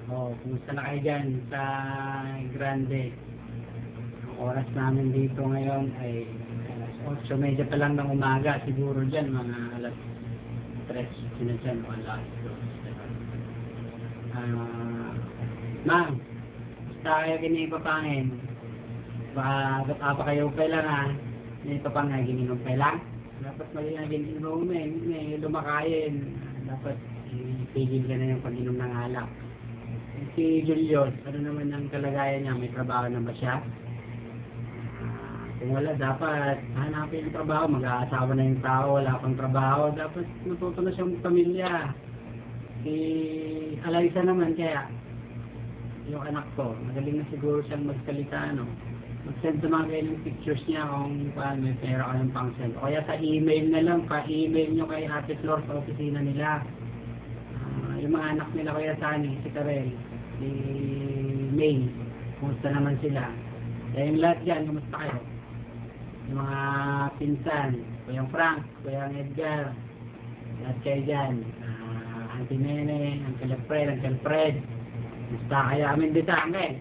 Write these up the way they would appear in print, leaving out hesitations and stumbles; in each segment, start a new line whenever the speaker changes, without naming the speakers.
Oh, kumusta na kayo dyan sa Grande? Ang oras namin dito ngayon ay alas 8:30 pa lang ng umaga. Siguro dyan, mga alas 3 sila dyan o alas 2. Ma'am, basta kayo kinipapangin. Baka kayo pa lang ha. Kinipapangin, gininom pa lang. Dapat mali na gininom may lumakayin. Dapat ipigil ka na yung pag-inom ng alak. Si Julius, ano naman ang kalagayan niya? May trabaho na ba siya? Kung wala, dapat hanapin yung trabaho. Mag-aasawa na yung tao, wala pang trabaho. Dapat matuto na siyang pamilya. Si Alaysa naman kaya, yung anak ko, magaling na siguro siyang magsalita, no? Mag-send sa mga ganyan pictures niya kung paano may pera ka ng pang-send. O kaya sa email na lang, pa-email nyo kay Ate Flor sa opisina nila. Yung mga anak nila kaya Sani, si Karel, si May, kumusta naman sila? Yung lahat dyan, kumusta kayo? Yung mga pinsan, Kuyang Frank, Kuyang Edgar, lahat kayo dyan. Auntie Nene, Uncle Fred, kumusta kayo? Amin dito, Uncle.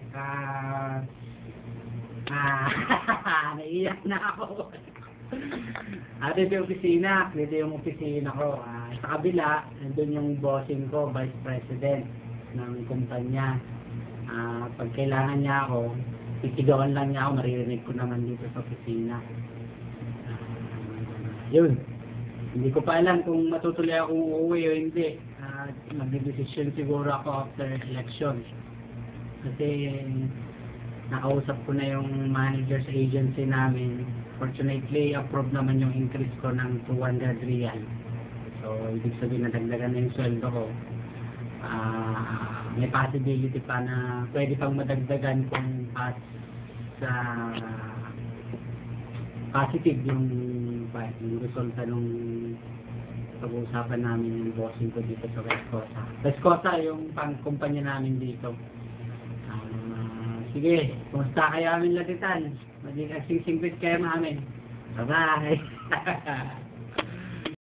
Naiiyak na ako. Ito yung opisina, dito yung opisina ko. Sa kabila, nandun yung bossing ko, vice president ng kumpanya. Pag kailangan niya ako, titigawan lang niya ako, maririnig ko naman dito sa opisina. Yun. Hindi ko pa alam kung matutuloy akong uuwi o hindi. Magdedesisyon siguro ako after election. Kasi nakausap ko na yung manager sa agency namin. Fortunately, approve naman yung increase ko ng 200 real. So, ibig sabihin na dagdagan na yung sweldo ko. May possibility pa na pwede pang madagdagan kung sa positive yung resulta nung pag-uusapan namin yung bossing ko dito sa West Costa. West Costa yung pang-kumpanya namin dito. Sige, kumusta kayo amin latitan? Maging agsing-singpit kayo namin. Bye-bye!